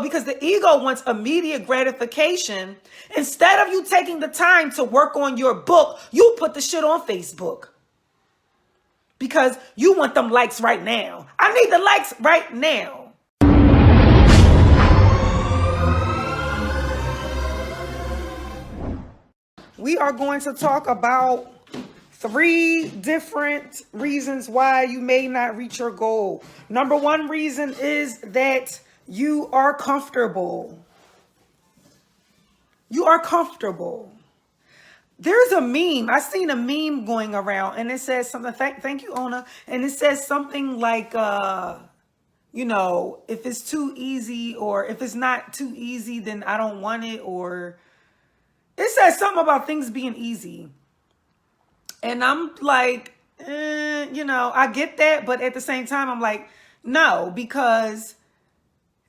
Because the ego wants immediate gratification. Instead of you taking the time to work on your book, you put the shit on Facebook. Because you want them likes right now. I need the likes right now. We are going to talk about 3 different reasons why you may not reach your goal. Number 1 reason is that you are comfortable. You are comfortable. There's a meme. I seen a meme going around and it says something. Thank you, Ona. And it says something like, you know, if it's too easy, or if it's not too easy, then I don't want it. Or it says something about things being easy. And I'm like, you know, I get that. But at the same time, I'm like, no, because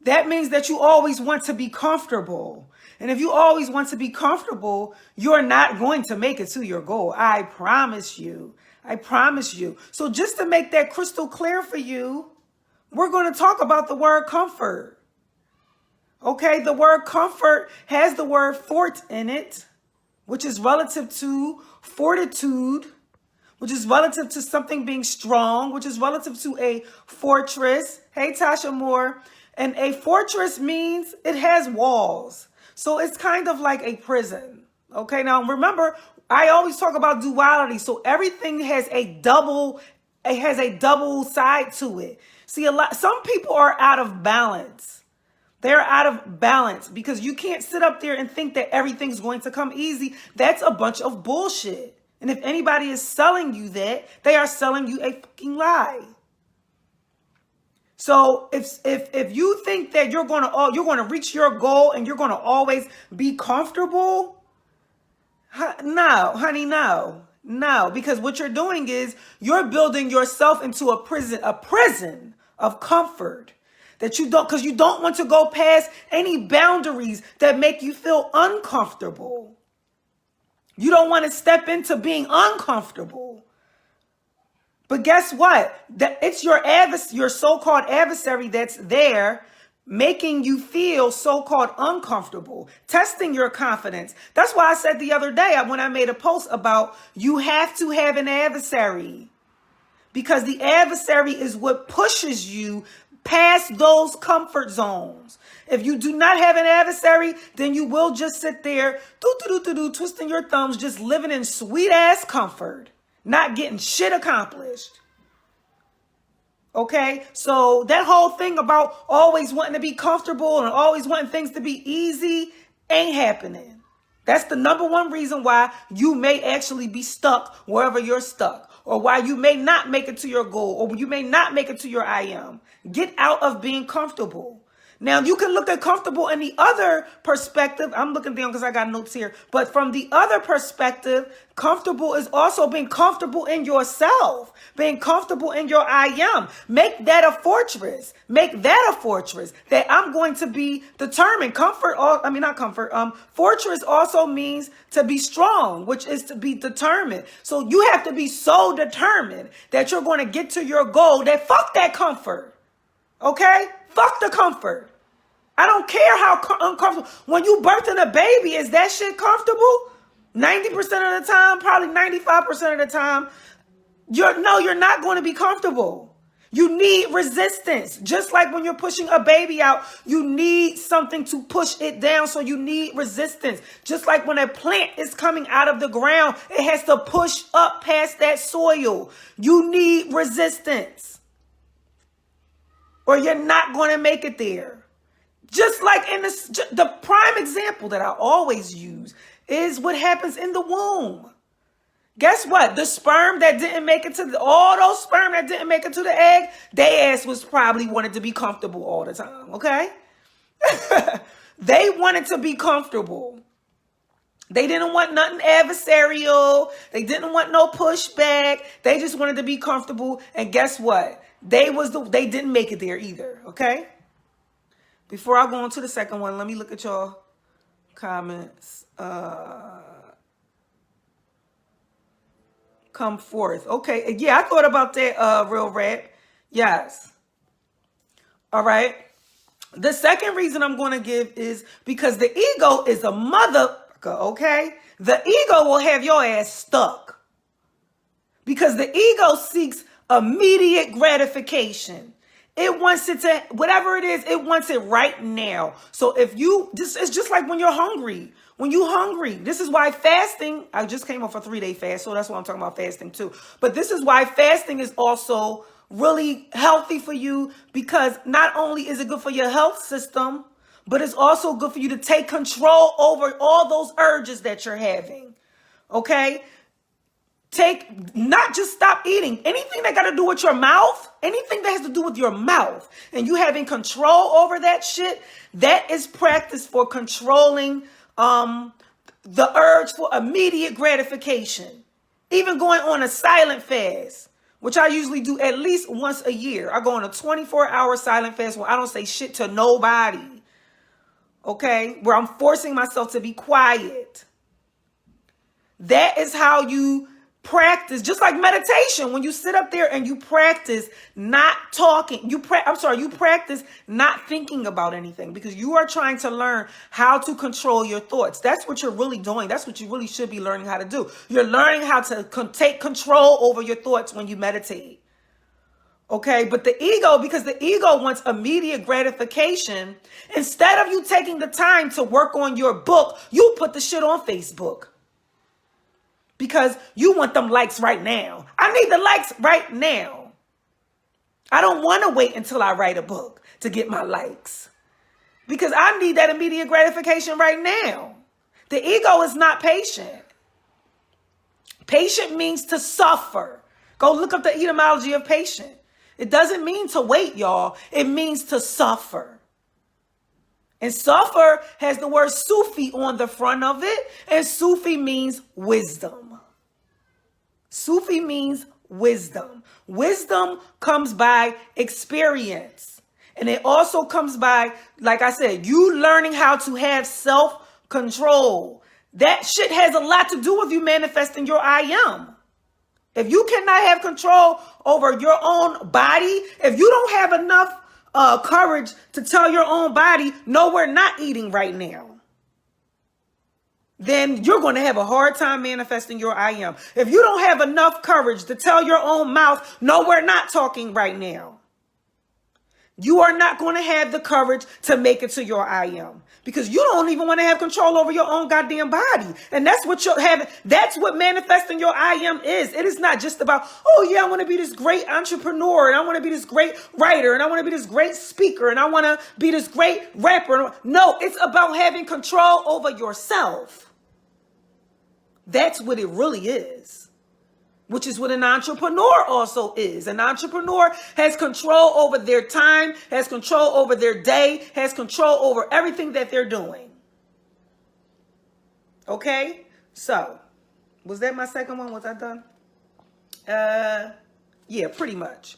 that means that you always want to be comfortable. And if you always want to be comfortable, you're not going to make it to your goal. I promise you. I promise you. So just to make that crystal clear for you, we're going to talk about the word comfort. Okay, the word comfort has the word fort in it, which is relative to fortitude, which is relative to something being strong, which is relative to a fortress. Hey, Tasha Moore. And a fortress means it has walls. So it's kind of like a prison. Okay, now remember, I always talk about duality. So everything has a double side to it. See, some people are out of balance. They're out of balance because you can't sit up there and think that everything's going to come easy. That's a bunch of bullshit. And if anybody is selling you that, they are selling you a fucking lie. So if you think that you're going to reach your goal and you're going to always be comfortable, no, honey, no, because what you're doing is you're building yourself into a prison of comfort that you don't, because you don't want to go past any boundaries that make you feel uncomfortable. You don't want to step into being uncomfortable. But guess what? It's your so-called adversary that's there making you feel so-called uncomfortable, testing your confidence. That's why I said the other day when I made a post about you have to have an adversary, because the adversary is what pushes you past those comfort zones. If you do not have an adversary, then you will just sit there, twisting your thumbs, just living in sweet ass comfort. Not getting shit accomplished. Okay? So that whole thing about always wanting to be comfortable and always wanting things to be easy ain't happening. That's the number 1 reason why you may actually be stuck wherever you're stuck, or why you may not make it to your goal, or you may not make it to your I am. Get out of being comfortable. Now, you can look at comfortable in the other perspective. I'm looking down because I got notes here. But from the other perspective, comfortable is also being comfortable in yourself, being comfortable in your I am. Make that a fortress. Make that a fortress that I'm going to be determined. Fortress also means to be strong, which is to be determined. So you have to be so determined that you're going to get to your goal that fuck that comfort. Okay? Fuck the comfort. I don't care how uncomfortable. When you birthing a baby, is that shit comfortable? 90% of the time, probably 95% of the time, you're not going to be comfortable. You need resistance. Just like when you're pushing a baby out, you need something to push it down. So you need resistance. Just like when a plant is coming out of the ground, it has to push up past that soil. You need resistance, or you're not going to make it there. Just like in the prime example that I always use is what happens in the womb. Guess what? The sperm that didn't make it to all those sperm that didn't make it to the egg, their ass was probably wanted to be comfortable all the time, okay? They wanted to be comfortable. They didn't want nothing adversarial. They didn't want no pushback. They just wanted to be comfortable. And guess what? They didn't make it there either, okay? Before I go on to the second one, let me look at y'all comments. Come forth. Okay. Yeah, I thought about that, Real Rap. Yes. All right. The second reason I'm going to give is because the ego is a mother, okay? The ego will have your ass stuck because the ego seeks immediate gratification. It wants it to, whatever it is, it wants it right now. So if you, it's just like when you're hungry. When you're hungry, this is why fasting, I just came off a 3-day fast, so that's why I'm talking about fasting too. But this is why fasting is also really healthy for you, because not only is it good for your health system, but it's also good for you to take control over all those urges that you're having. Okay? Not just stop eating. Anything that got to do with your mouth, anything that has to do with your mouth, and you having control over that shit, that is practice for controlling the urge for immediate gratification. Even going on a silent fast, which I usually do at least once a year. I go on a 24-hour silent fast where I don't say shit to nobody. Okay? Where I'm forcing myself to be quiet. That is how you practice, just like meditation. When you sit up there and you practice not talking, you practice not thinking about anything, because you are trying to learn how to control your thoughts. That's what you're really doing. That's what you really should be learning how to do. You're learning how to take control over your thoughts when you meditate. Okay, but the ego, because the ego wants immediate gratification, instead of you taking the time to work on your book, you put the shit on Facebook. Because you want them likes right now. I need the likes right now. I don't want to wait until I write a book to get my likes. Because I need that immediate gratification right now. The ego is not patient. Patient means to suffer. Go look up the etymology of patient. It doesn't mean to wait, y'all. It means to suffer. And suffer has the word Sufi on the front of it. And Sufi means wisdom. Sufi means wisdom. Wisdom comes by experience. And it also comes by, like I said, you learning how to have self-control. That shit has a lot to do with you manifesting your I am. If you cannot have control over your own body, if you don't have enough courage to tell your own body, no, we're not eating right now, then you're going to have a hard time manifesting your I am. If you don't have enough courage to tell your own mouth, no, we're not talking right now, you are not going to have the courage to make it to your I am, because you don't even want to have control over your own goddamn body. And that's what you're having. That's what manifesting your I am is. It is not just about, oh yeah, I want to be this great entrepreneur, and I want to be this great writer, and I want to be this great speaker, and I want to be this great rapper. No, it's about having control over yourself. That's what it really is. Which is what an entrepreneur also is. An entrepreneur has control over their time, has control over their day, has control over everything that they're doing. Okay? So, was that my second one? Was I done? Yeah, pretty much.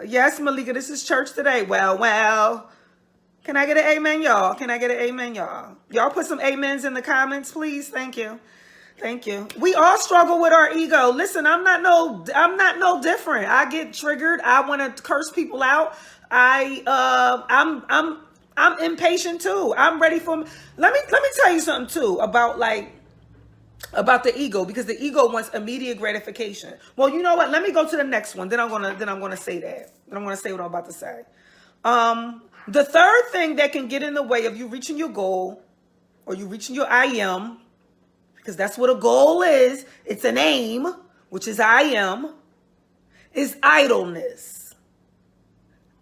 Yes, Malika, this is church today. Well. Can I get an amen, y'all? Can I get an amen, y'all? Y'all put some amens in the comments, please. Thank you. Thank you. We all struggle with our ego. Listen, I'm not no different. I get triggered. I want to curse people out. I'm impatient too. I'm ready for. Let me tell you something too about the ego, because the ego wants immediate gratification. Well, you know what? Let me go to the next one. Then I'm gonna say that. Then I'm gonna say what I'm about to say. The third thing that can get in the way of you reaching your goal, or you reaching your I am, because that's what a goal is. It's an aim, which is I am, is idleness.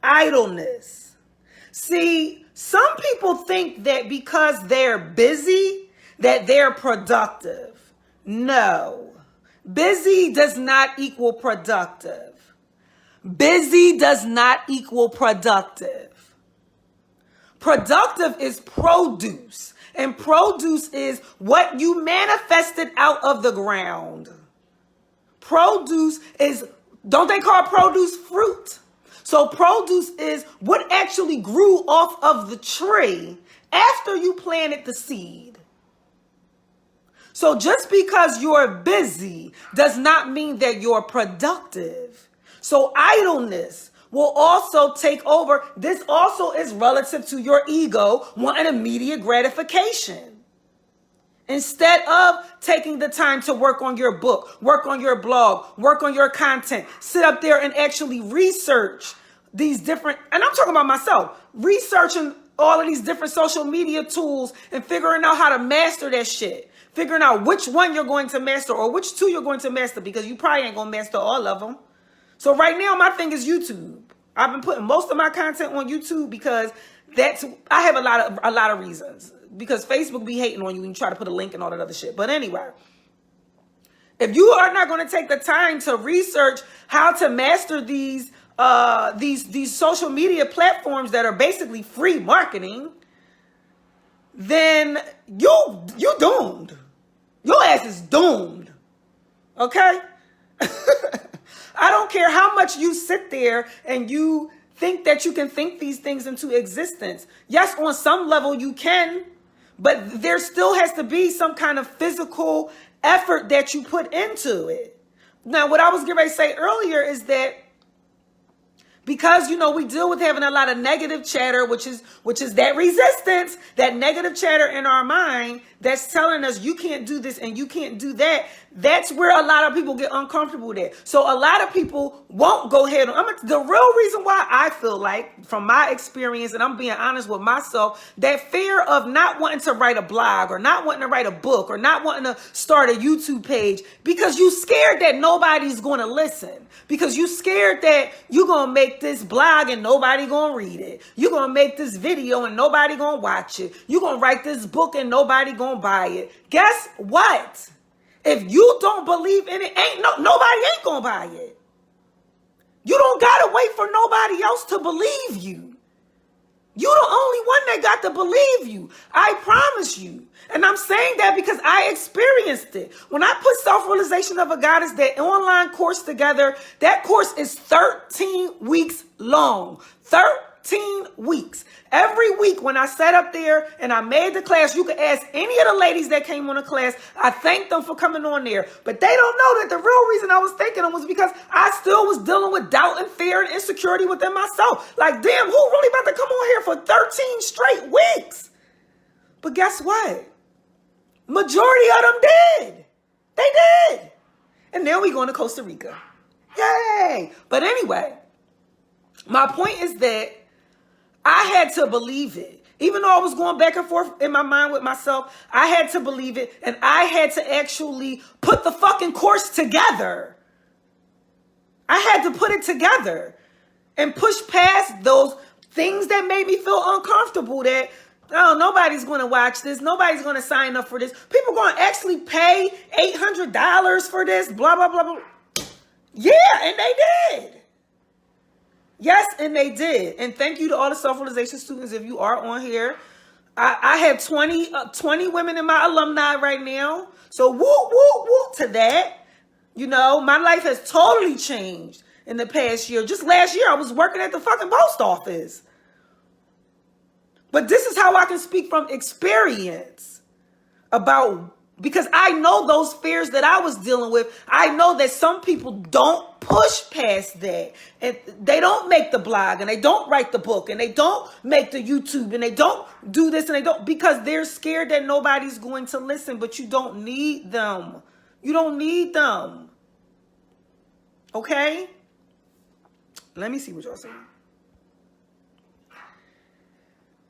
Idleness. See, some people think that because they're busy, that they're productive. No. Busy does not equal productive. Busy does not equal productive. Productive is produce. And produce is what you manifested out of the ground. Produce is, don't they call produce fruit? So produce is what actually grew off of the tree after you planted the seed. So just because you're busy does not mean that you're productive. So idleness, will also take over. This also is relative to your ego wanting immediate gratification. Instead of taking the time to work on your book, work on your blog, work on your content, sit up there and actually research these different, and I'm talking about myself, researching all of these different social media tools and figuring out how to master that shit. Figuring out which one you're going to master or which two you're going to master, because you probably ain't going to master all of them. So right now, my thing is YouTube. I've been putting most of my content on YouTube because I have a lot of reasons. Because Facebook be hating on you and you try to put a link and all that other shit. But anyway, if you are not going to take the time to research how to master these social media platforms that are basically free marketing, then you doomed. Your ass is doomed. Okay? I don't care how much you sit there and you think that you can think these things into existence. Yes, on some level you can. But there still has to be some kind of physical effort that you put into it. Now, what I was getting ready to say earlier is that because, we deal with having a lot of negative chatter, which is that resistance, that negative chatter in our mind that's telling us you can't do this and you can't do that. That's where a lot of people get uncomfortable there. So a lot of people won't go ahead. The real reason why I feel like, from my experience, and I'm being honest with myself, that fear of not wanting to write a blog or not wanting to write a book or not wanting to start a YouTube page because you scared that nobody's going to listen. Because you scared that you're going to make this blog and nobody going to read it. You're going to make this video and nobody going to watch it. You're going to write this book and nobody going to buy it. Guess what? If you don't believe in it, nobody ain't going to buy it. You don't got to wait for nobody else to believe you. You the only one that got to believe you. I promise you. And I'm saying that because I experienced it. When I put Self-Realization of a Goddess, that online course together, that course is 13 weeks long. 13 weeks. Every week when I sat up there and I made the class, you could ask any of the ladies that came on the class. I thanked them for coming on there. But they don't know that the real reason I was thanking them was because I still was dealing with doubt and fear and insecurity within myself. Like, damn, who really about to come on here for 13 straight weeks? But guess what? Majority of them did. They did. And now we going to Costa Rica. Yay. But anyway, my point is that I had to believe it. Even though I was going back and forth in my mind with myself, I had to believe it. And I had to actually put the fucking course together. I had to put it together and push past those things that made me feel uncomfortable, that, oh, nobody's going to watch this. Nobody's going to sign up for this. People going to actually pay $800 for this, blah, blah, blah, blah. Yeah, and they did. Yes, and they did. And thank you to all the Self-Realization students if you are on here. I have 20 women in my alumni right now. So whoop, whoop, whoop to that. My life has totally changed in the past year. Just last year, I was working at the fucking post office. But this is how I can speak from experience because I know those fears that I was dealing with. I know that some people don't push past that. And they don't make the blog and they don't write the book and they don't make the YouTube and they don't do this and they don't, because they're scared that nobody's going to listen. But you don't need them. You don't need them. Okay? Let me see what y'all saying.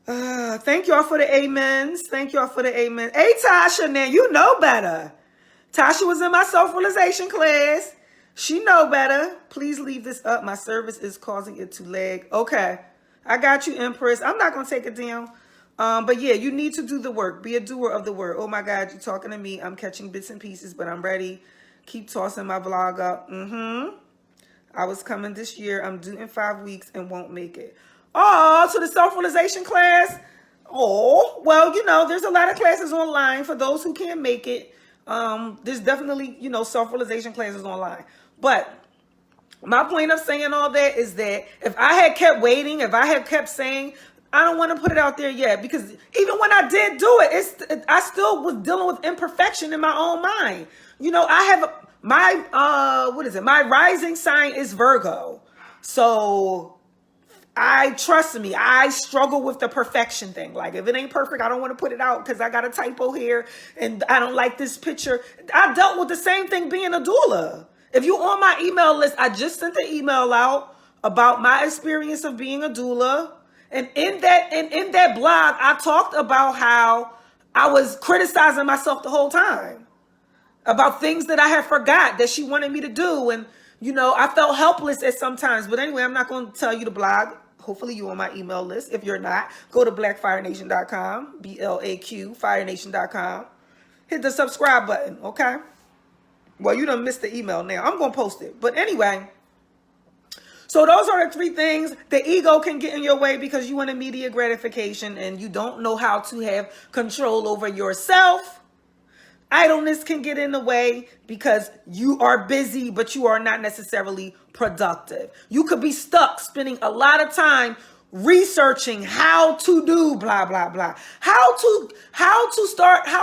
Thank y'all for the amens. Thank y'all for the amens. Hey, Tasha, now you know better. Tasha was in my Self-Realization class. She know better. Please leave this up. My service is causing it to lag. Okay. I got you, Empress. I'm not going to take it down. But yeah, you need to do the work. Be a doer of the word. Oh my God, you're talking to me. I'm catching bits and pieces, but I'm ready. Keep tossing my vlog up. I was coming this year. I'm due in 5 weeks and won't make it. Oh, to the Self-Realization class. Oh, well, there's a lot of classes online for those who can't make it. There's definitely, Self-Realization classes online. But my point of saying all that is that if I had kept waiting, if I had kept saying, I don't want to put it out there yet, because even when I did do it, I still was dealing with imperfection in my own mind. I have my rising sign is Virgo. So trust me, I struggle with the perfection thing. Like, if it ain't perfect, I don't want to put it out because I got a typo here and I don't like this picture. I dealt with the same thing being a doula. If you on my email list, I just sent the email out about my experience of being a doula. And in that blog, I talked about how I was criticizing myself the whole time about things that I had forgot that she wanted me to do. And, you know, I felt helpless at some times. But anyway, I'm not going to tell you to blog. Hopefully you on my email list. If you're not, go to blackfirenation.com, BLAQ, firenation.com. Hit the subscribe button, okay? Well, you done missed the email now. I'm going to post it. But anyway, so those are the three things. The ego can get in your way because you want immediate gratification and you don't know how to have control over yourself. Idleness can get in the way because you are busy, but you are not necessarily productive. You could be stuck spending a lot of time researching how to do blah, blah, blah. How to start an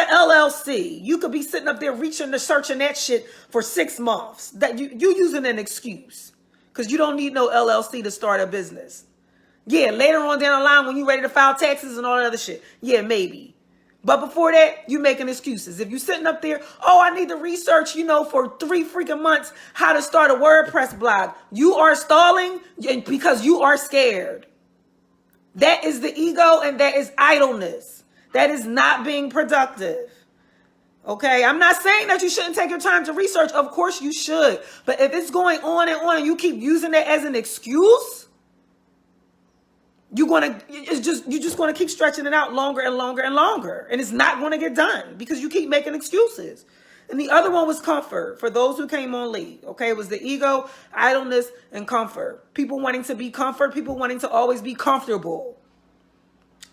LLC. You could be sitting up there searching that shit for 6 months. That you using an excuse because you don't need no LLC to start a business. Yeah, later on down the line when you're ready to file taxes and all that other shit. Yeah, maybe. But before that, you making excuses. If you're sitting up there, oh, I need to research, for 3 freaking months how to start a WordPress blog. You are stalling because you are scared. That is the ego and that is idleness. That is not being productive. Okay, I'm not saying that you shouldn't take your time to research. Of course you should. But if it's going on and you keep using it as an excuse, you're just gonna keep stretching it out longer and longer and longer. And it's not gonna get done because you keep making excuses. And the other one was comfort for those who came on late. Okay, it was the ego, idleness, and comfort. People wanting to be comfort, people wanting to always be comfortable.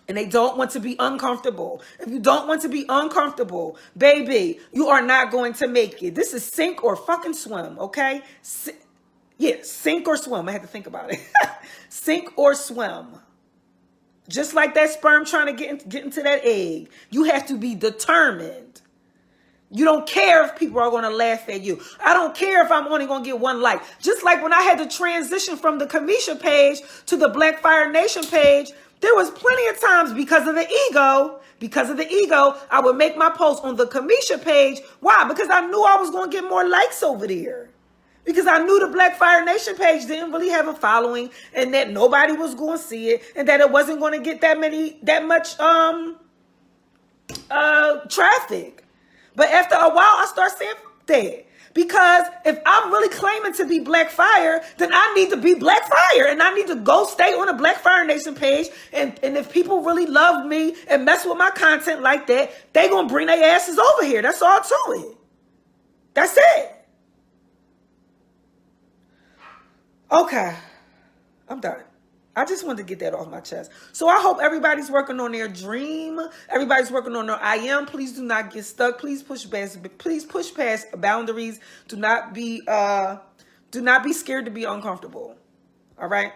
And they don't want to be uncomfortable. If you don't want to be uncomfortable, baby, you are not going to make it. This is sink or fucking swim, okay? Sink or swim. I had to think about it. Sink or swim. Just like that sperm trying to get into that egg. You have to be determined. You don't care if people are going to laugh at you. I don't care if I'm only going to get 1 like. Just like when I had to transition from the Kamisha page to the Black Fire Nation page, there was plenty of times because of the ego, I would make my post on the Kamisha page. Why? Because I knew I was going to get more likes over there. Because I knew the Black Fire Nation page didn't really have a following and that nobody was going to see it and that it wasn't going to get that much traffic. But after a while, I start saying that. Because if I'm really claiming to be Black Fire, then I need to be Black Fire. And I need to go stay on the Black Fire Nation page. And if people really love me and mess with my content like that, they going to bring their asses over here. That's all to it. That's it. Okay. I'm done. I just wanted to get that off my chest. So I hope everybody's working on their dream. Everybody's working on their I am. Please do not get stuck. Please push past boundaries. Do not be scared to be uncomfortable. All right.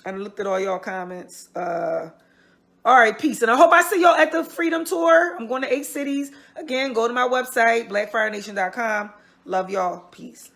I looked at all y'all comments. All right, peace. And I hope I see y'all at the Freedom Tour. I'm going to 8 cities. Again, go to my website, blackfirenation.com. Love y'all. Peace.